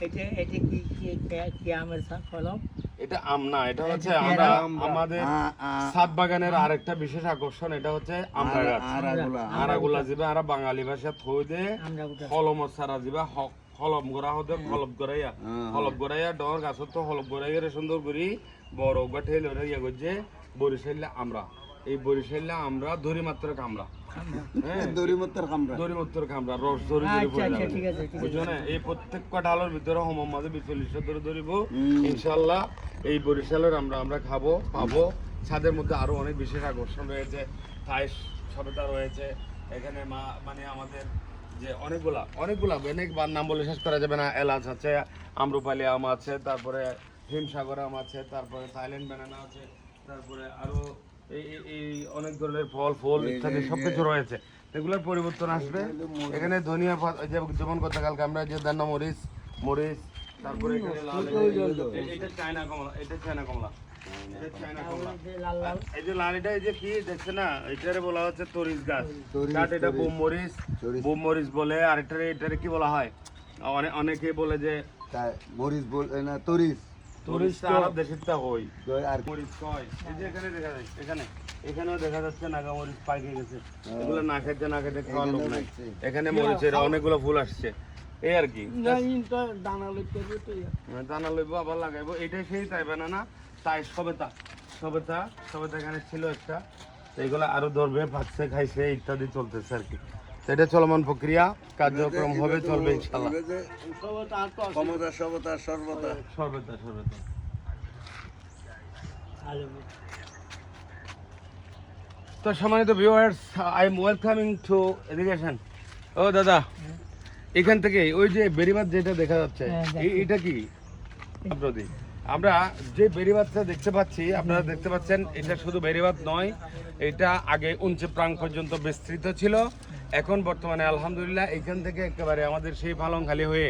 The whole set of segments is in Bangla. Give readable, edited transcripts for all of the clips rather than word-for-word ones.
এটা কি আমের ফলম? এটা আম না, এটা হচ্ছে আমরা আমাদের ছাদ বাগানের আরেকটা বিশেষ আকর্ষণ, এটা হচ্ছে আমরা গাছ। আরাগুলা যাবে আর বাঙালি ভাষা থই দে কলম সারা যাবে হলম গড়া হতে হলপ গড়াইয়া ডর গাছত তো হলপ গড়াইয়া সুন্দর করি বড় গাঠে লড়ে ইয়ে করছে বরিশাইলে আমরা এই বরিশাইলে আমরা দড়ি মাত্র কামড়া দড়িমত্তর কামড়া রস ধরে বুঝছো না? এই প্রত্যেক ডালের ভিতরে হোমাদের 40 ধরে ধরিব ইনশাল্লাহ। এই বরিশালের আমরা খাবো পাবো। ছাদের মধ্যে আরো অনেক বিশেষ আকর্ষণ রয়েছে, থাই সভ্যতা রয়েছে এখানে। মানে আমাদের যে অনেকগুলা অনেক নাম বলে শেষ করা যাবে না। এলাচ আছে, আম্রপালি আম আছে, তারপরে হিমসাগর আম আছে, তারপরে থাইল্যান্ড ব্যানানা আছে, তারপরে আরো এই অনেক ধরনের ফল ইত্যাদি সবকিছু রয়েছে। এগুলোর পরিবর্তন আসবে এখানে। ধনিয়া যেমন গতকালকে আমরা যে দান্না মরিচ তারপরে এটা চায়না কমলা, এই যে লাল এটা এই যে কি দেখছে না, এটারে বলা হচ্ছে তরিস গাছ। এটা বোম মরিচ বলে। আর এটারে কি বলা হয়, অনেকে বলে যে মরিচ বলে না, তরিস আরব দেশেরটা হই আর মরিচ কয়। এই যে এখানে দেখা যায়, এখানেও দেখা যাচ্ছে নাগা মরিচ পাইকে গেছে। এগুলো না খেতে খাওয়ার লোক নাই। এখানে মরিচের অনেকগুলো ফুল আসছে, এই আর কি। দানা লইব আবার লাগাইবো, এটাই সেই তাই বানানা তাই সবেতা এখানে ছিল একটা। এইগুলো আরো ধরবে, পাচ্ছে, খাইছে ইত্যাদি চলতেছে আর কি। এটা চলমান প্রক্রিয়া, কার্যক্রম হবে, চলবে ইনশাআল্লাহ। সর্বতা তো সম্মানিত viewers, I am welcoming to education. ও দাদা, এখান থেকে ওই যে বেরিবাদ যেটা দেখা যাচ্ছে, এটা কি নদী? আমরা যে বেরিবাদটা দেখতে পাচ্ছি, আপনারা দেখতে পাচ্ছেন, এটা শুধু বেরিবাদ নয়, এটা আগে উঞ্চে প্রাং পর্যন্ত বিস্তৃত ছিল। এখন বর্তমানে আলহামদুলিল্লাহ এখান থেকে একেবারে আমাদের সেই পালংখালি হয়ে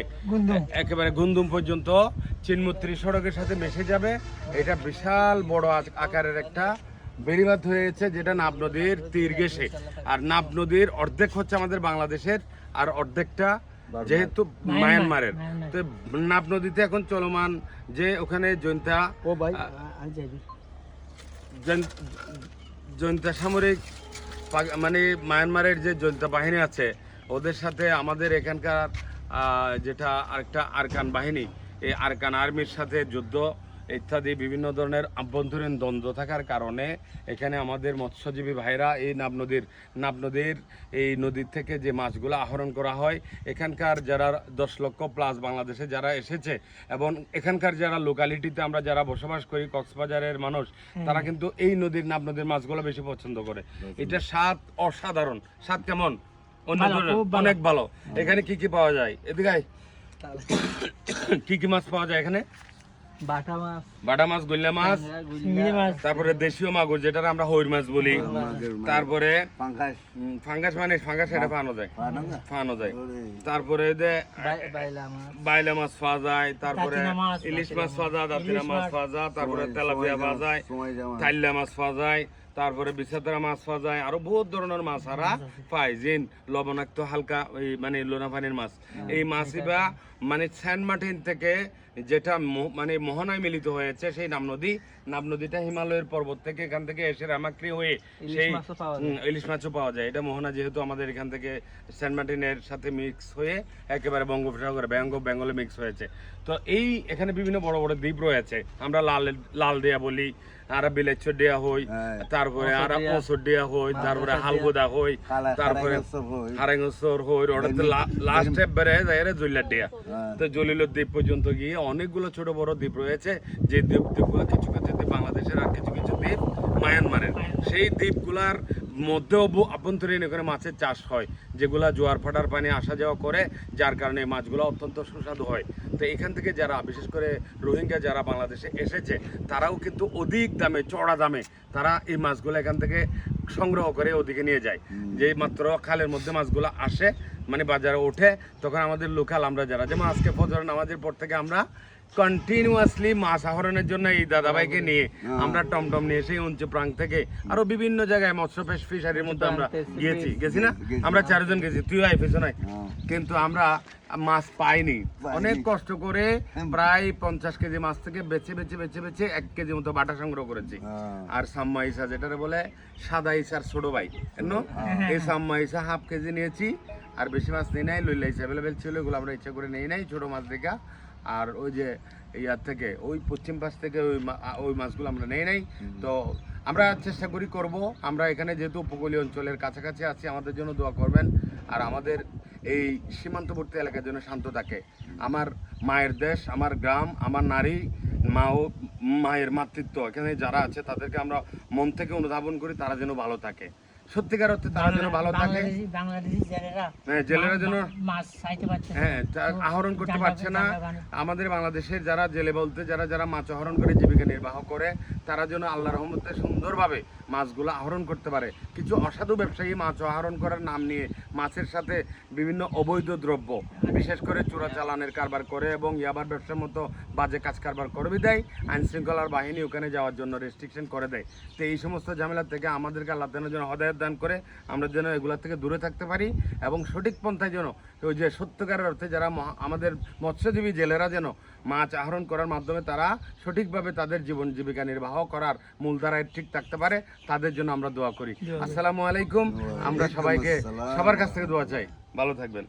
একেবারে গুন্দুম পর্যন্ত চিনমূত্রী সড়কের সাথে মিশে যাবে। এটা বিশাল বড় আকারের একটা বেড়িবাঁধ হয়েছে, যেটা নাব নদীর তীর ঘেঁষে। আর নাব নদীর অর্ধেক হচ্ছে আমাদের বাংলাদেশের, আর অর্ধেকটা যেহেতু মায়ানমারের। তো নাব নদীতে এখন চলমান যে ওখানে জৈন্তা সামরিক মানে মায়ানমারের যে জৈন্তা বাহিনী আছে, ওদের সাথে আমাদের এখানকার যেটা আরেকটা আরকান বাহিনী, এই আরকান আর্মির সাথে যুদ্ধ ইত্যাদি বিভিন্ন ধরনের আভ্যন্তরীণ দ্বন্দ্ব থাকার কারণে এখানে আমাদের মৎস্যজীবী ভাইরা এই নাব নদীর এই নদীর থেকে যে মাছগুলো আহরণ করা হয়, এখানকার যারা 10 লক্ষ প্লাস বাংলাদেশে যারা এসেছে এবং এখানকার যারা লোকালিটিতে আমরা যারা বসবাস করি, কক্সবাজারের মানুষ, তারা কিন্তু এই নাব নদীর মাছগুলো বেশি পছন্দ করে। এটা স্বাদ অসাধারণ। স্বাদ কেমন? অনেক ভালো। এখানে কি কি পাওয়া যায়? এদিকে কি মাছ পাওয়া যায় এখানে? বাটা মাছ, গুল্লা মাছ, তারপরে দেশীয় মাগুর যেটা আমরা হইর মাছ বলি, তারপরে ফাঙ্গাস এটা ফানো যায়, তারপরে বাইলা মাছ পাওয়া যায়, তারপরে ইলিশ মাছ পাওয়া যায়, দাঁতিনা মাছ পাওয়া যায়, তারপরে তেলাপিয়া পাওয়া যায়, থাইল্লা মাছ পাওয়া যায়, তারপরে বিছাতরা মাছ পাওয়া যায়, আরো বহুত ধরনের মাছ আরা পাই, যেন লবণাক্ত হালকা মানে লোনা পানির মাছ। এই মাছই বা মানে সেন্ট মার্টিন থেকে যেটা মানে মোহনায় মিলিত হয়েছে সেই নাব নদীটা হিমালয়ের পর্বত থেকে এখান থেকে এসে রামাক্রি হয়ে সেই ইলিশ মাছও পাওয়া যায়। এটা মোহনা যেহেতু আমাদের এখান থেকে সেন্ট মার্টিনের সাথে মিক্স হয়ে একেবারে বঙ্গোপসাগর বেঙ্গলে মিক্স হয়েছে। তো এই এখানে বিভিন্ন বড় বড় দ্বীপ রয়েছে। আমরা লাল দেয়া বলি, আরা বিলাইচর দেয়া হই, তারপরে আরা পঁচর দেয়া হই, তারপরে হালগোদা হই, তারপরে হারেঙ্গসর হই, ওটাতে লাস্ট এবারে জলিলার দেয়া। তো জলিলের দ্বীপ পর্যন্ত গিয়ে অনেকগুলো ছোট বড় দ্বীপ রয়েছে, যে দ্বীপগুলো কিছু দ্বীপ বাংলাদেশের আর কিছু দ্বীপ মায়ানমারের। সেই দ্বীপগুলার মধ্যেও আভ্যন্তরীণ এখানে মাছের চাষ হয়, যেগুলা জোয়ার ফাটার পানি আসা যাওয়া করে, যার কারণে মাছগুলো অত্যন্ত সুস্বাদু হয়। তো এখান থেকে যারা বিশেষ করে রোহিঙ্গা যারা বাংলাদেশে এসেছে, তারাও কিন্তু অধিক দামে, চড়া দামে তারা এই মাছগুলো এখান থেকে সংগ্রহ করে ওদিকে নিয়ে যায়। যে মাত্র খালের মধ্যে মাছগুলো আসে, মানে বাজারে ওঠে তখন আমাদের লোকাল আমরা যারা, যেমন আজকে ফজর নামাজের পর থেকে আমরা কন্টিনিউয়াসলি মাছ আহরণের জন্য এই দাদাভাইকে নিয়ে আমরা টমটম নিয়ে সেই প্রাং থেকে আরো বিভিন্ন জায়গায় মৎস্য ফিশারির মধ্যে আমরা গেছি না, আমরা 4 জন গেছি, তুই আইফিস নাই, কিন্তু আমরা মাছ পাইনি। অনেক কষ্ট করে প্রায় 50 কেজি মাছ থেকে বেছে 1 কেজি মতো বাটা সংগ্রহ করেছি। আর সাম্মা ইসা যেটা বলে সাদা ইসার ছোট ভাই, এই সাম্মা ইসা হাফ কেজি নিয়েছি, আর বেশি মাছ নেই নাই, লইলা ইসা অ্যাভেলেবেল ছিল, এগুলো আমরা ইচ্ছা করে নেই নাই, ছোট মাছ দেখা। আর ওই যে ইয়ার থেকে ওই পশ্চিম পাশ থেকে ওই মাছগুলো আমরা নেই নাই। তো আমরা চেষ্টা করি করব, আমরা এখানে যেহেতু উপকূলীয় অঞ্চলের কাছাকাছি আছি, আমাদের জন্য দোয়া করবেন। আর আমাদের এই সীমান্তবর্তী এলাকার জন্য শান্ত থাকে। আমার মায়ের দেশ, আমার গ্রাম, আমার নারী, মায়ের মাতৃত্ব এখানে যারা আছে তাদেরকে আমরা মন থেকে অনুধাবন করি তারা যেন ভালো থাকে, সত্যিকার অর্থে তারা যেন ভালো থাকে। জেলেরা যেন মাছ চাইতে পারছে, আহরণ করতে পারছে না। আমাদের বাংলাদেশের যারা জেলে বলতে যারা মাছ আহরণ করে জীবিকা নির্বাহ করে, তারা যেন আল্লাহর রহমতে সুন্দরভাবে মাছগুলো আহরণ করতে পারে। কিছু অসাধু ব্যবসায়ী মাছ আহরণ করার নাম নিয়ে মাছের সাথে বিভিন্ন অবৈধ দ্রব্য, বিশেষ করে চোরাচালানের কারবার করে এবং ইয়াবার ব্যবসার মতো বাজে কাজ কারবার করে বিদায় আইন শৃঙ্খলার বাহিনী ওখানে যাওয়ার জন্য রেস্ট্রিকশন করে দেয়। তো এই সমস্ত ঝামেলা থেকে আমাদেরকে আল্লাহ যেন হদায়ত দান করে, আমরা যেন এগুলা থেকে দূরে থাকতে পারি এবং সঠিক পন্থায় যেন ওই যে সত্যকারের অর্থে যারা আমাদের মৎস্যজীবী জেলেরা যেন মাছ আহরণ করার মাধ্যমে তারা সঠিকভাবে তাদের জীবন জীবিকা নির্বাহ করার মূলধারায় ঠিক থাকতে পারে, তাদের জন্য আমরা দোয়া করি। আসসালামু আলাইকুম। আমরা সবাইকে সবার কাছ থেকে দোয়া চাই, ভালো থাকবেন।